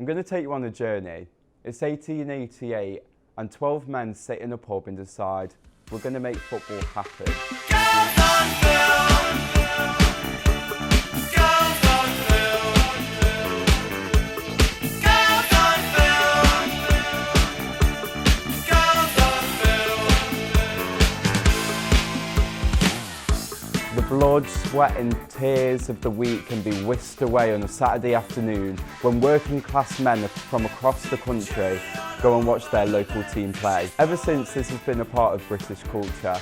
I'm going to take you on a journey. It's 1888 and 12 men sit in a pub and decide we're going to make football happen. The blood, sweat and tears of the week can be whisked away on a Saturday afternoon when working class men from across the country go and watch their local team play. Ever since this has been a part of British culture,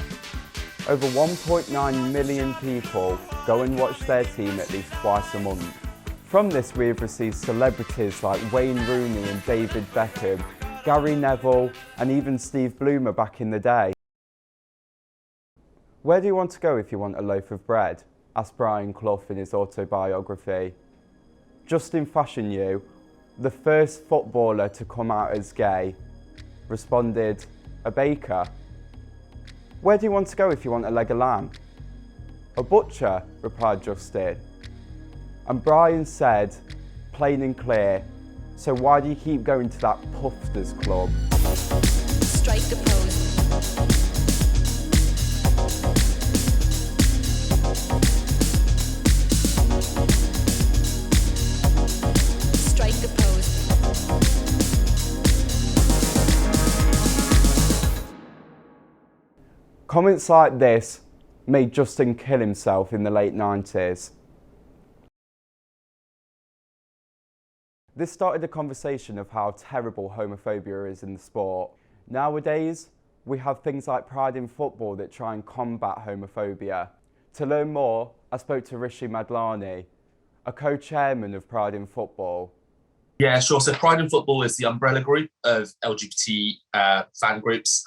over 1.9 million people go and watch their team at least twice a month. From this we have received celebrities like Wayne Rooney and David Beckham, Gary Neville and even Steve Bloomer back in the day. Where do you want to go if you want a loaf of bread? Asked Brian Clough in his autobiography. Justin Fashanu, the first footballer to come out as gay, responded, a baker. Where do you want to go if you want a leg of lamb? A butcher, replied Justin. And Brian said, plain and clear, so why do you keep going to that Pufters club? Strike the pose. Comments like this made Justin kill himself in the late 90s. This started a conversation of how terrible homophobia is in the sport. Nowadays, we have things like Pride in Football that try and combat homophobia. To learn more, I spoke to Rishi Madlani, a co-chairman of Pride in Football. Yeah, sure. So Pride in Football is the umbrella group of LGBT fan groups.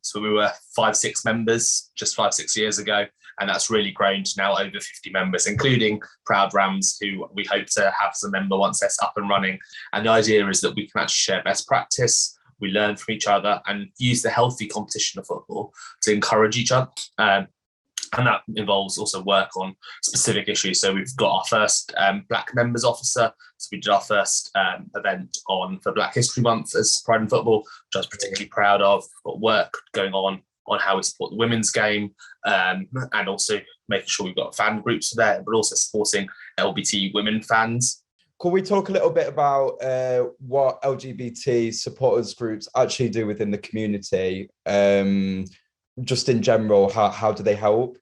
So we were 5-6 members just 5-6 years ago, and that's really grown to now over 50 members, including Proud Rams, who we hope to have as a member once that's up and running. And the idea is that we can actually share best practice, we learn from each other and use the healthy competition of football to encourage each other. And that involves also work on specific issues. So we've got our first Black members officer. So we did our first event for Black History Month as Pride in Football, which I was particularly proud of. We've got work going on how we support the women's game, and also making sure we've got fan groups there, but also supporting LGBT women fans. Could we talk a little bit about what LGBT supporters groups actually do within the community? Just in general, how do they help?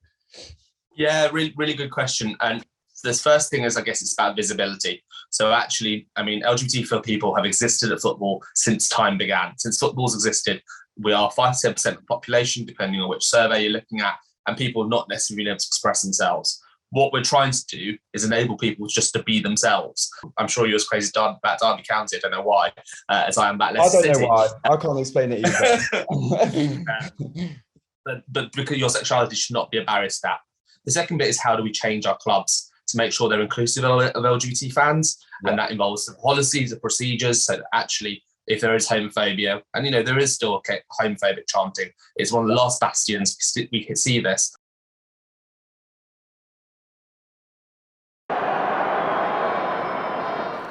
Yeah, really good question. And this first thing is, I guess, it's about visibility. So actually, I mean, LGBT people have existed at football since time began. Since football's existed, we are 5 to 10% of the population, depending on which survey you're looking at, and people have not necessarily been able to express themselves. What we're trying to do is enable people just to be themselves. I'm sure you're as crazy about Derby County, I don't know why, as I am about Leicester City. I don't know why, I can't explain it either. But because your sexuality should not be a barrier to that. The second bit is how do we change our clubs to make sure they're inclusive of LGBT fans, and that involves the policies, the procedures, so that actually if there is homophobia, and there is still homophobic chanting, it's one of the last bastions we can see this.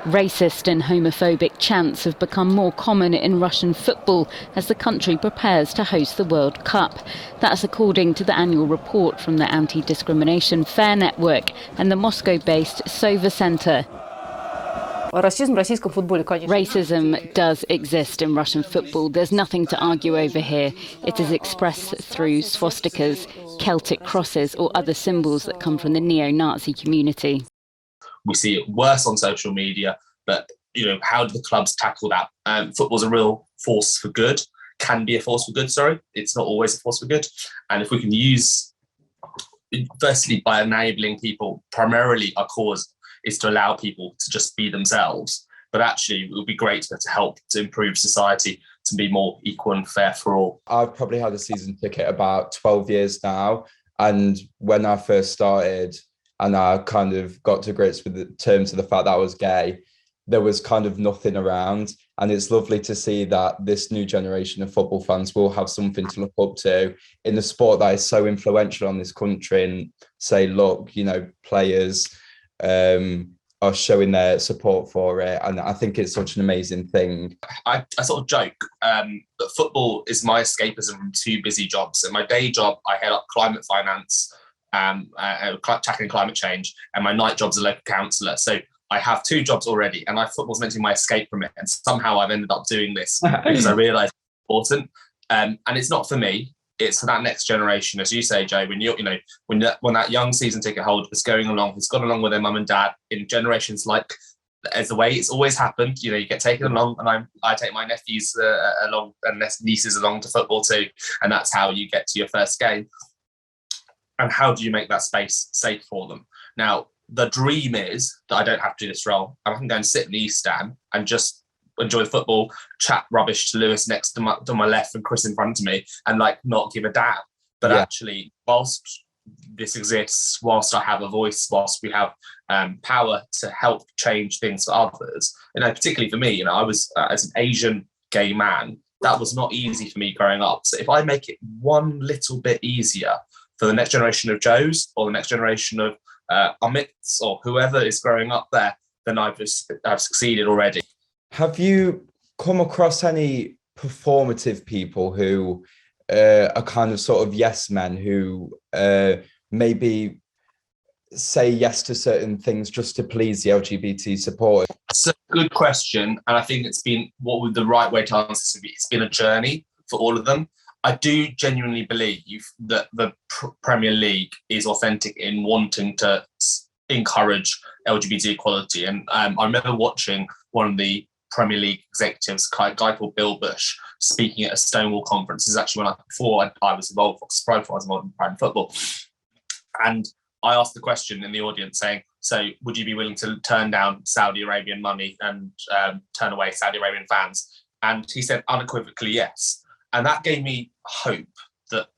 Racist and homophobic chants have become more common in Russian football as the country prepares to host the World Cup. That's according to the annual report from the Anti-Discrimination Fair Network and the Moscow-based Sova Center. Racism does exist in Russian football. There's nothing to argue over here. It is expressed through swastikas, Celtic crosses or other symbols that come from the neo-Nazi community. We see it worse on social media, but how do the clubs tackle that? Football's a real force for good, can be a force for good, sorry. It's not always a force for good. And if we can use, firstly, by enabling people, primarily our cause is to allow people to just be themselves. But actually, it would be great to help to improve society to be more equal and fair for all. I've probably had a season ticket about 12 years now. And when I first started, and I kind of got to grips with the terms of the fact that I was gay, there was kind of nothing around. And it's lovely to see that this new generation of football fans will have something to look up to in the sport that is so influential on this country, and say, look, players are showing their support for it, and I think it's such an amazing thing. I sort of joke that football is my escapism from two busy jobs. In my day job, I head up climate finance, tackling climate change, and my night job's a local councillor. So I have two jobs already, and football's meant to be my escape from it. And somehow I've ended up doing this because I realise it's important. And it's not for me. It's for that next generation, as you say, Joe. When that young season ticket holder is going along, has gone along with their mum and dad in generations like as the way it's always happened. You get taken along, and I take my nephews along and nieces along to football too, and that's how you get to your first game. And how do you make that space safe for them? Now, the dream is that I don't have to do this role. I can go and sit in the East Stand and just enjoy football, chat rubbish to Lewis next to my left and Chris in front of me, and not give a damn. But actually, whilst this exists, whilst I have a voice, whilst we have power to help change things for others, particularly for me, I was as an Asian gay man, that was not easy for me growing up. So if I make it one little bit easier for the next generation of Joes or the next generation of Amits or whoever is growing up there, then I've succeeded already. Have you come across any performative people who are kind of sort of yes men who maybe say yes to certain things just to please the LGBT supporters? It's a good question, and I think it's been the right way to answer this. It's been a journey for all of them. I do genuinely believe that the Premier League is authentic in wanting to encourage LGBT equality, and I remember watching one of the Premier League executives, a guy called Bill Bush, speaking at a Stonewall conference. This is actually before I was involved, I was involved in Pride football. And I asked the question in the audience saying, so would you be willing to turn down Saudi Arabian money and turn away Saudi Arabian fans? And he said unequivocally yes. And that gave me hope that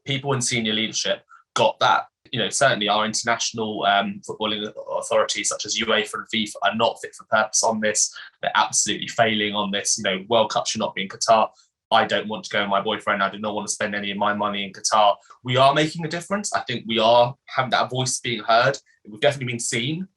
people in senior leadership got that. Certainly our international footballing authorities such as UEFA and FIFA are not fit for purpose on this. They're absolutely failing on this. World Cup should not be in Qatar. I don't want to go with my boyfriend. I do not want to spend any of my money in Qatar. We are making a difference. I think we are having that voice being heard. We've definitely been seen.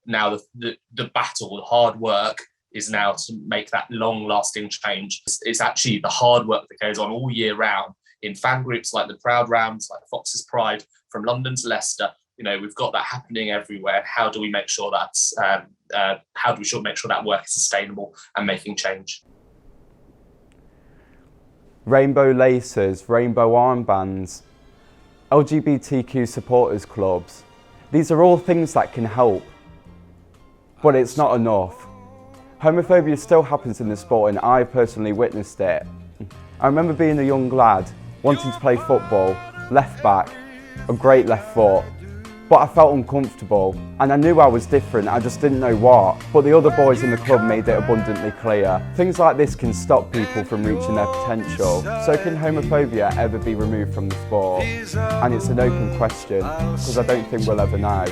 Now the battle, the hard work is now to make that long-lasting change. It's actually the hard work that goes on all year round in fan groups like the Proud Rams, like Fox's Pride, from London to Leicester. We've got that happening everywhere. How do we make sure make sure that work is sustainable and making change? Rainbow laces, rainbow armbands, LGBTQ supporters clubs. These are all things that can help, but it's not enough. Homophobia still happens in the sport, and I personally witnessed it. I remember being a young lad, wanting to play football, left back, a great left foot, but I felt uncomfortable, and I knew I was different, I just didn't know what. But the other boys in the club made it abundantly clear. Things like this can stop people from reaching their potential. So can homophobia ever be removed from the sport? And it's an open question, because I don't think we'll ever know.